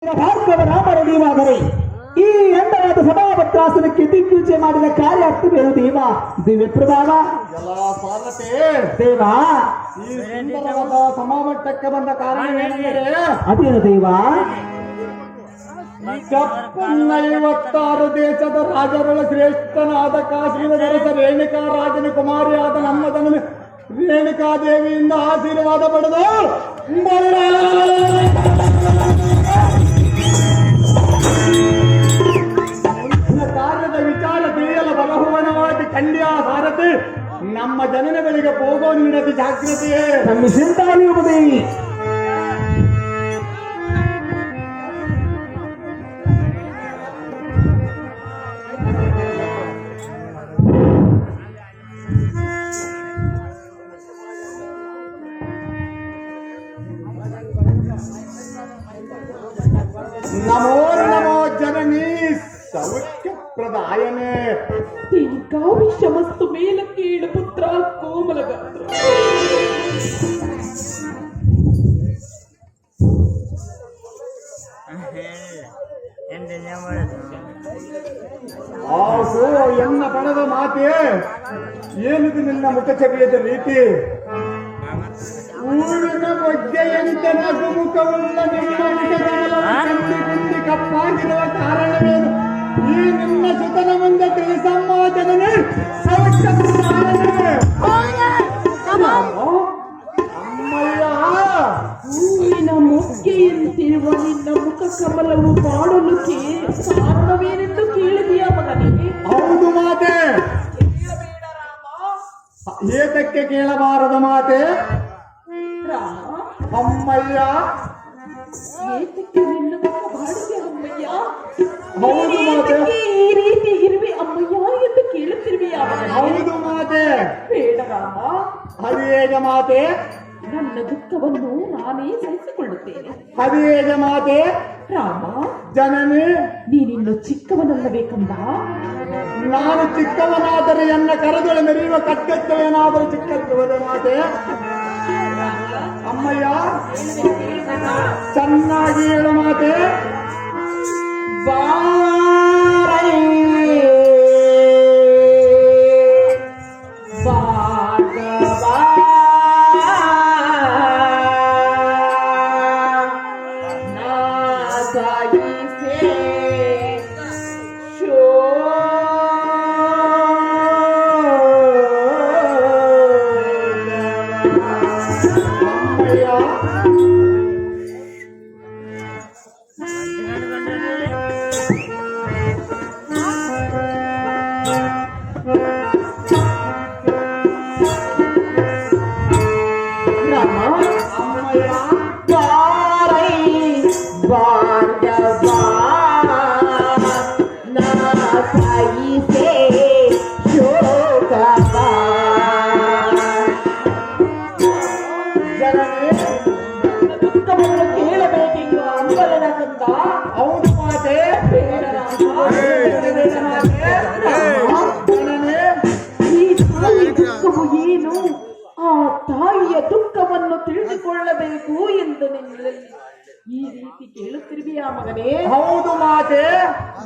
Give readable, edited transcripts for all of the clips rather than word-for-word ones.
ಭಾರ್ಗವ ರಾಮರ ನೀವಾದರೆ ಈ ಅಂಡವಾದ ಸಭಾಭದ್ರಾಸನಕ್ಕೆ ದಿಗ್ವಿಜಯ ಮಾಡಿದ ಕಾರ್ಯಾರ್ಥವೇನು ದೇವ ದಿವ್ಯ ಪ್ರಭಾವ ಎಲ್ಲ ಸಾಲತೆ ದೇವ. ಈ ಸುಂದರವಾದ ಸಮಾಮಟ್ಟಕ್ಕೆ ಬಂದ ಕಾರಣವೇನೆಂದರೆ ಅದೇನು ದೇವ? 56 ದೇಶದ ರಾಜರುಗಳ ಶ್ರೇಷ್ಠನಾದ ಕಾಶಿನ ದರಸ ರೇಣುಕಾ ರಾಜನ ಕುಮಾರಿಯಾದ ನಮ್ಮ ಜನನಿ ರೇಣುಕಾದೇವಿಯಿಂದ ಆಶೀರ್ವಾದ ಪಡೆದು ಕಾರ್ಯದ ವಿಚಾರ ತಿಳಿಯಲು ಬಲಹುವನವಾದ ಖಂಡ್ಯ ಭಾರತಿ ನಮ್ಮ ಜನನಗಳಿಗೆ ಹೋಗೋ ನೀಡದ ಜಾಗೃತಿಯೇ ನಮ್ಮ ಚಿಂತಾಲಿಯುವುದೇ. ನಮೋ ನಮೋ ಜನನಿ ಸೌಖ್ಯ ಪ್ರದಾಯನೇ ದೀರ್ಘಾವಿಷಮಸ್ತು ಮೇಲಕ್ಕೇಳು ಪುತ್ರ ಕೋಮಲಗಾತ್ರ. ಆಸು ಎನ್ನ ಪಣದ ಮಾತೆ ಏನಿದು ನಿನ್ನ ಮುಖಚರ್ಯದ ರೀತಿ? ಊರಿನ ಬಗ್ಗೆಯಂತೆ ನಗುಮುಖವುಳ್ಳ ನಿಮ್ಮ ಮುಖದಲ್ಲಿ ಕಪ್ಪಾಗಿರುವ ಕಾರಣವೇನು? ಈ ನಿನ್ನ ಸುತನ ಮುಂದೆ ತಿಳಿಸಮ್ಮ ಜನನೇ ಸೌಖ್ಯ ಪ್ರದಾಯನೇ. ಅಮ್ಮಯ್ಯ ಹೂವಿನ ಮೊಗ್ಗೆಯಂತಿರುವ ನಿನ್ನ ಮುಖ ಕಮಲವು ಮಾಡಲು ಕಾರಣವೇನೆಂದು ಕೇಳಿದೆಯಾ ಮಗನಿಗೆ? ಹೌದು ಮಾತೆ. ಏತಕ್ಕೆ ಕೇಳಬಾರದ ಮಾತೆ? ರಾಮ, ಅಮ್ಮಯ್ಯ ಏತಕ್ಕೆ ನಿನ್ನ ಮುಖ ಬಾಡಿದೆ ಅಮ್ಮಯ್ಯ? ಹೌದು ಮಾತೆ. ಏತಕ್ಕೆ ಈ ರೀತಿ ಇರುವೆ ಅಮ್ಮಯ್ಯ ಎಂದು ಕೇಳುತ್ತಿರುವೆಯಾ ಮಗನಿಗೆ? ಹೌದು ಮಾತೆ. ಬೇಡ ರಾಮ, ಅದು ಹೇಗೆ ಮಾತೆ? ನನ್ನ ದುಃಖವನ್ನು ನಾನೇ ಸಹಿಸಿಕೊಳ್ಳುತ್ತೇನೆ. ಅದು ಹೇಗೆ ಮಾತೆ? ರಾಮ, ಜನನಿ ನೀನಿನ್ನು ಚಿಕ್ಕವನಲ್ಲವೇ ಕಂದ? ನಾನು ಚಿಕ್ಕವನಾದರೆ ಎನ್ನ ಕರದೊಳೆ ಮೆರೆಯುವ ಕಟ್ಟೆತ್ತವೇನಾದರೂ ಚಿಕ್ಕವದೆ ಮಾತೆ? ಅಮ್ಮಯ್ಯ ಚೆನ್ನಾಗಿ ಹೇಳು ಮಾತೆ. ಬಾರೈ ಭಾರ್ಗವ ನಾಸಾಯಿಸೆ ಅಮ್ಮಯ್ಯ ರಾಮ, ಅಮ್ಮಯ್ಯ ಬಾರೈ ಭಾರ್ಗವ ನಾಸಾಯಿಸೆ ಶೋಕವ. ಜನನಿ ದುಃಖವನ್ನು ಕೇಳಬೇಕೆಂದು ಅಂಬಲನ ಕಂದ. ಹೌದು ಮಾತೆ. ಬೇಡ ರಾಮ, ಬೇಡ ಮಾತೆ. ರಾಮ, ಜನನಿ ಈ ತಾಯಿ ದುಃಖವು ಏನು? ಆ ತಾಯಿಯ ದುಃಖವನ್ನು ತಿಳಿದುಕೊಳ್ಳಬೇಕು ಎಂದು ನಿನ್ನಲ್ಲಿ ಈ ರೀತಿ ಕೇಳುತ್ತಿರುವೆಯಾ ಮಗನೇ? ಹೌದು ಮಾತೆ.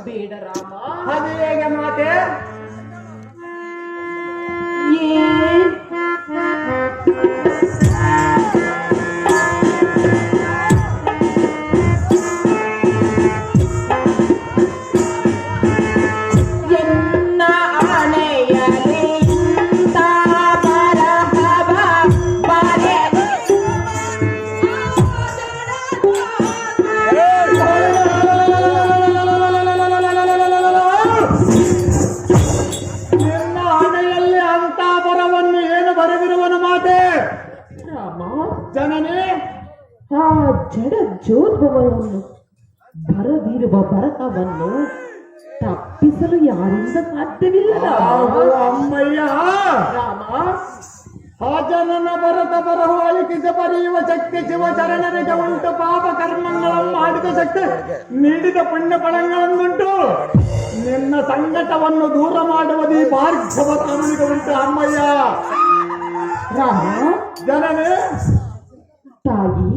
ಬೇಡ ರಾಮ, ಅದು ಹೇಗೆ ಮಾತೆ? ಏನ್ ಎನ್ನ ಆಣೆಯಲಿ ಇಂಥ ಬರಹವ ಬರೆ ನಿನ್ನ ಹಣೆಯಲ್ಲಿ ಅಂತ ಬರವನ್ನು ಏನು ಬರೆದಿರುವನು ಮಾತೆ? ರಾಮ, ಜನನಿ ಆ ಜಡ ಜೋದ್ಭವವನ್ನು ಬರದಿರುವ ಬರಹವನ್ನು ತಪ್ಪಿಸಲು ಯಾರಿಂದ ಸಾಧ್ಯವಿಲ್ಲ ಹಾಗೂ ಅಮ್ಮಯ್ಯ ರಾಮ. ಆ ಜನನ ಬರತ ಬರಹು ಅಳಿಕಿಸಿ ಬರೆಯುವ ಶಕ್ತಿ ಶಿವಚರಣರಿಗೆ ಉಂಟು. ಪಾಪ ಕರ್ಮಗಳನ್ನು ಮಾಡಿದ ಶಕ್ತಿ ನೀಡಿದ ಪುಣ್ಯ ಫಲಗಳನ್ನುಂಟು. ನಿನ್ನ ಸಂಕಟವನ್ನು ದೂರ ಮಾಡುವುದು ಈ ಭಾರ್ಗವ ರಾಮನಿಗೆ ಉಂಟು ಅಮ್ಮಯ್ಯ. ರಾಮ, ಜನನೇ ತಾಯಿ,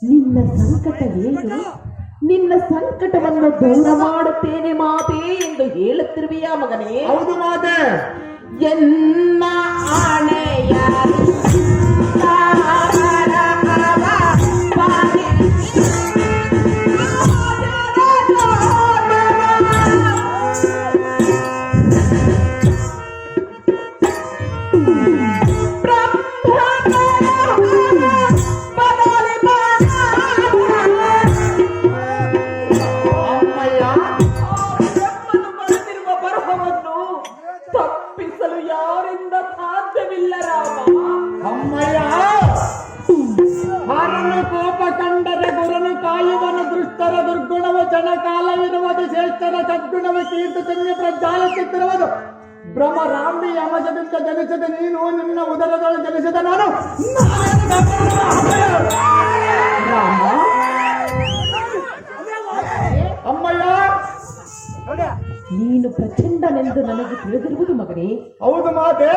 ನಿನ್ನ ಸಂಕಟ ಏನು? ನಿನ್ನ ಸಂಕಟವನ್ನು ದೂರ ಮಾಡುತ್ತೇನೆ ಮಾತೆ ಎಂದು ಹೇಳುತ್ತಿರುವೆಯ ಮಗನೇ. ಹೌದು ಮಾತೆ. ಎನ್ನ ಆಣೆಯ ತಪ್ಪಿಸಲು ಯಾರಿಂದ ಸಾಧ್ಯವಿಲ್ಲ ರಾಮ. ಅಮ್ಮಯ್ಯ, ಹರನು ಕೋಪ ಕಂಡರೆ ಗುರನು ಕಾಯುವನು, ದುಷ್ಟರ ದುರ್ಗುಣವ ಜನ ಕಾಲವಿರುವುದು, ಶ್ರೇಷ್ಠರ ಸದ್ಗುಣವ ಕೀರ್ತಿ ತುಮ್ಯ ಪ್ರಜ್ಞಾನ ಚಿತ್ತಿರುವುದು. ಭ್ರಮರಾಂಬಿ ಯಮಜದಿಂದ ಜನಿಸಿದ ನೀನು, ನಿನ್ನ ಉದರದೊಳು ಜನಿಸಿದ ನಾನು. ರಾಮ, ಅಮ್ಮಯ್ಯ, ನೀನು ಪ್ರಚಂಡನೆಂದು ನನಗೆ ತಿಳಿದಿರುವುದು ಮಗನೇ. ಹೌದು ಮಾತೆ.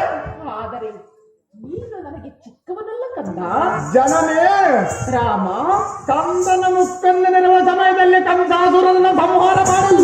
ಆದರೆ ನೀನು ನನಗೆ ಚಿಕ್ಕವನಲ್ಲ ಕಂದ. ಜನನೇ ರಾಮ, ಕಂದನ ಮುಕ್ಕಂದನಿರುವ ಸಮಯದಲ್ಲಿ ಕಂಸಾಸುರನ ಸಂಹಾರ ಮಾಡಲು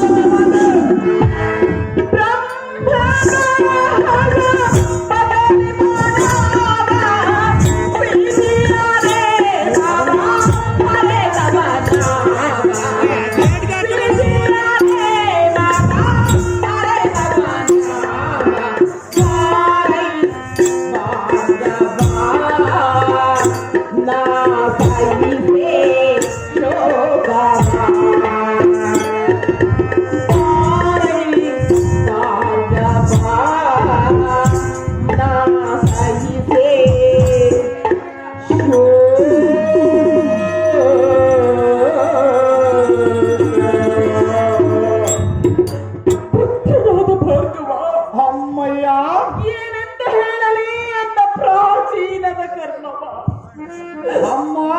ಏನೆಂತ ಹೇಳಲಿ ಅಂತ ಪ್ರಾಚೀನದ ಕರ್ಣವ. ಅಮ್ಮ